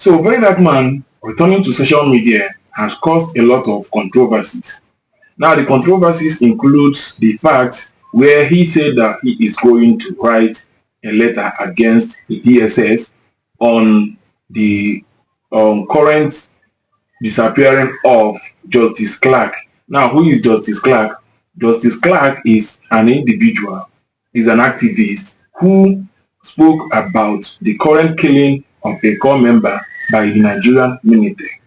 So Verydarkman returning to social media has caused a lot of controversies. Now the controversies includes the fact where he said that he is going to write a letter against the DSS on the current disappearing of Justice Clark. Now, who is Justice Clark? Justice Clark is an individual, is an activist who spoke about the current killing of a core member by the Nigerian military.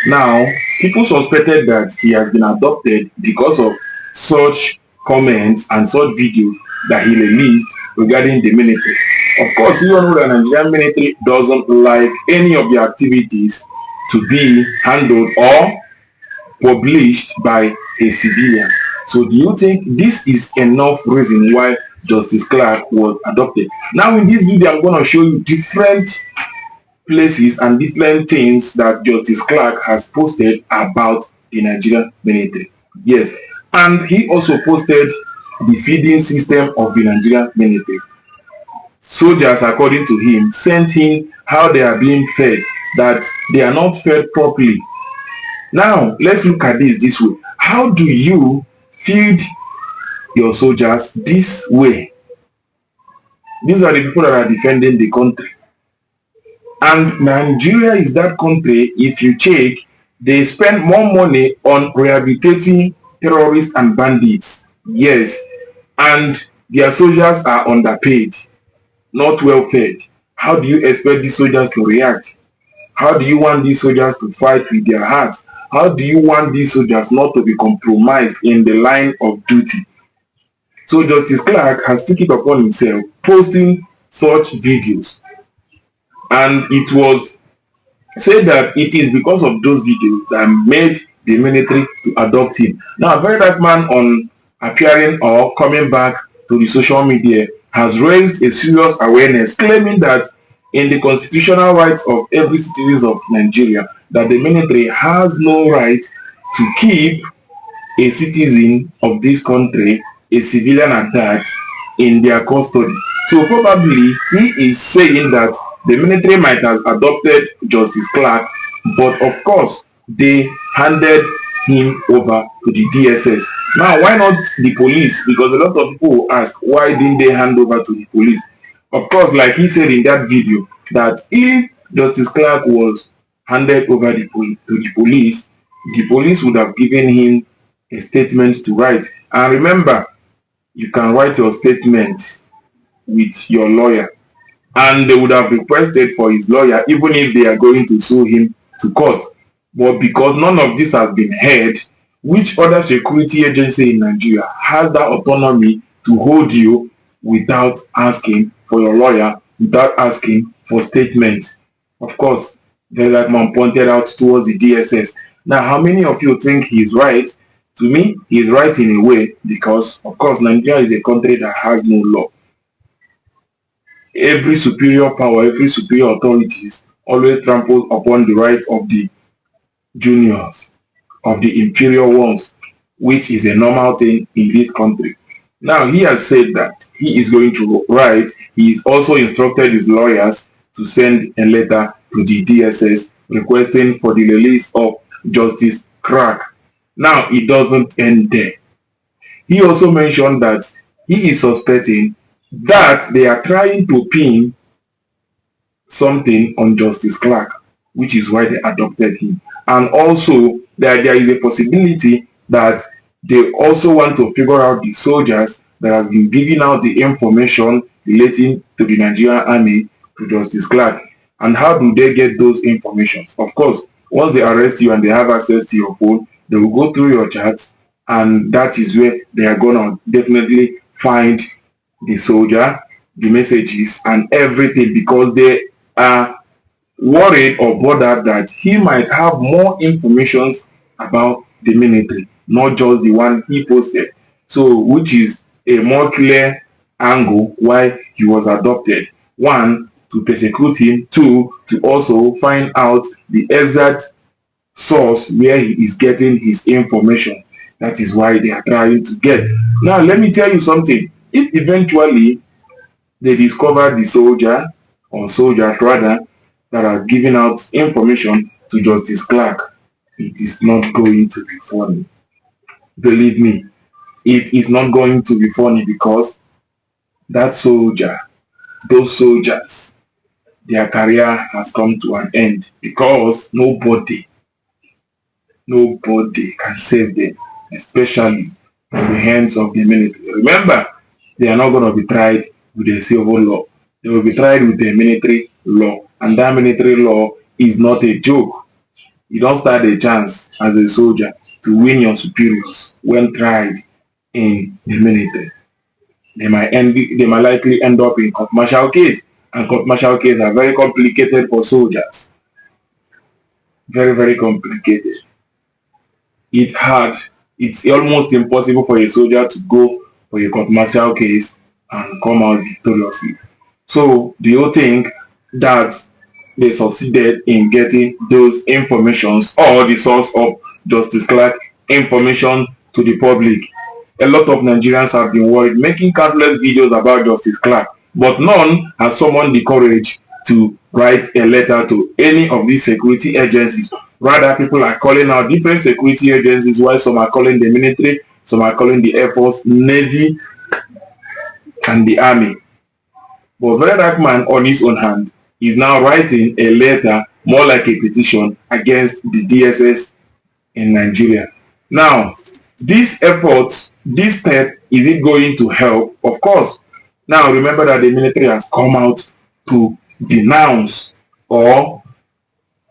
Now, people suspected that he has been adopted because of such comments and such videos that he released regarding the military. Of course, you all know that the Nigerian military doesn't like any of the activities to be handled or published by a civilian. So do you think this is enough reason why Justice Clark was adopted? Now in this video, I'm going to show you different places and different things that Justice Clark has posted about the Nigerian military. Yes, and he also posted the feeding system of the Nigerian military. Soldiers, according to him, sent him how they are being fed, that they are not fed properly. Now, let's look at this way. How do you feed your soldiers this way? These are the people that are defending the country. And Nigeria is that country, if you check, they spend more money on rehabilitating terrorists and bandits. Yes, and their soldiers are underpaid, not well fed. How do you expect these soldiers to react? How do you want these soldiers to fight with their hearts? How do you want these soldiers not to be compromised in the line of duty? So Justice Clark has taken it upon himself posting such videos. And it was said that it is because of those videos that made the military to adopt him. Now, Verydarkman, on appearing or coming back to the social media, has raised a serious awareness, claiming that in the constitutional rights of every citizen of Nigeria, that the military has no right to keep a citizen of this country, a civilian at that, in their custody. So probably he is saying that the military might have adopted Justice Clark, but of course they handed him over to the DSS. Now, why not the police? Because a lot of people will ask, why didn't they hand over to the police? Of course, like he said in that video, that if Justice Clark was handed over to the police would have given him a statement to write. And remember, you can write your statement with your lawyer, and they would have requested for his lawyer even if they are going to sue him to court. But because none of this has been heard, which other security agency in Nigeria has that autonomy to hold you without asking for your lawyer, without asking for statements? Of course, Verydarkman pointed out towards the DSS. Now, how many of you think he is right? To me, he is right in a way, because of course Nigeria is a country that has no law. Every superior power, every superior authorities always trample upon the right of the juniors, of the inferior ones, which is a normal thing in this country. Now, he has said that he is going to write. He is also instructed his lawyers to send a letter to the DSS requesting for the release of Justice Clark. Now, it doesn't end there. He also mentioned that he is suspecting that they are trying to pin something on Justice Clark, which is why they adopted him. And also that there is a possibility that they also want to figure out the soldiers that has been giving out the information relating to the Nigerian army to Justice Clark. And how do they get those informations? Of course, once they arrest you and they have access to your phone, they will go through your chats, and that is where they are going to definitely find the soldier, the messages, and everything, because they are worried or bothered that he might have more information about the military, not just the one he posted. So, which is a more clear angle why he was adopted. One, to persecute him. Two, to also find out the exact source where he is getting his information. That is why they are trying to get. Now, let me tell you something. If eventually they discover the soldier, or soldiers rather, that are giving out information to Justice Clark. It is not going to be funny. Believe me, it is not going to be funny because that soldier, those soldiers, their career has come to an end because nobody can save them, especially in the hands of the military. Remember, they are not going to be tried with a civil law. They will be tried with a military law. And that military law is not a joke. You don't stand a chance as a soldier to win your superiors when tried in the military. They might likely end up in court martial case. And court martial cases are very complicated for soldiers. Very, very complicated. It's almost impossible for a soldier to go for a court martial case and come out victoriously. So do you think that they succeeded in getting those informations or the source of Justice Clark information to the public? A lot of Nigerians have been worried, making countless videos about Justice Clark, but none has summoned the courage to write a letter to any of these security agencies. Rather, people are calling out different security agencies, while some are calling the military, some are calling the Air Force, Navy, and the Army. But Verydarkman, on his own hand, is now writing a letter, more like a petition, against the DSS in Nigeria. Now, this effort, this step, is it going to help? Of course. Now, remember that the military has come out to denounce or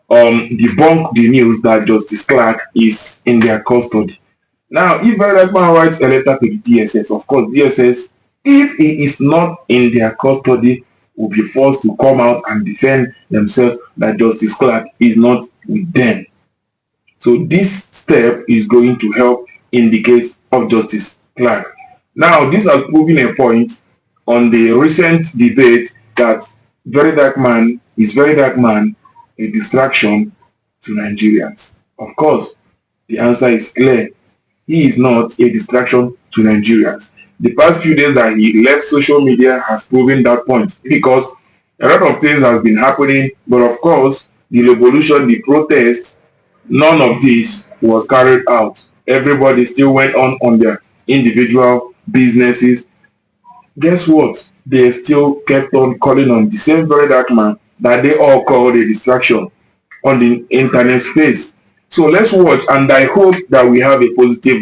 debunk the news that Justice Clark is in their custody. Now, if Verydarkman writes a letter to the DSS, of course, DSS, if he is not in their custody, will be forced to come out and defend themselves that Justice Clark is not with them. So this step is going to help in the case of Justice Clark. Now, this has proven a point on the recent debate that Verydarkman a distraction to Nigerians. Of course, the answer is clear. He is not a distraction to Nigerians. The past few days that he left social media has proven that point because a lot of things have been happening, but of course, the revolution, the protests, none of this was carried out. Everybody still went on their individual businesses. Guess what? They still kept on calling on the same Verydarkman that they all called a distraction on the internet space. So let's watch, and I hope that we have a positive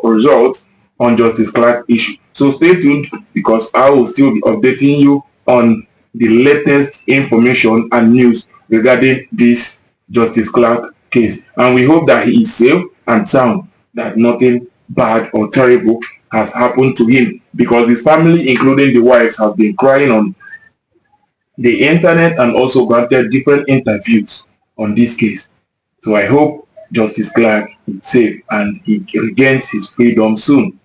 result on Justice Clark issue. So stay tuned because I will still be updating you on the latest information and news regarding this Justice Clark case. And we hope that he is safe and sound, that nothing bad or terrible has happened to him, because his family, including the wives, have been crying on the internet and also granted different interviews on this case. So I hope Justice Clark is safe and he regains his freedom soon.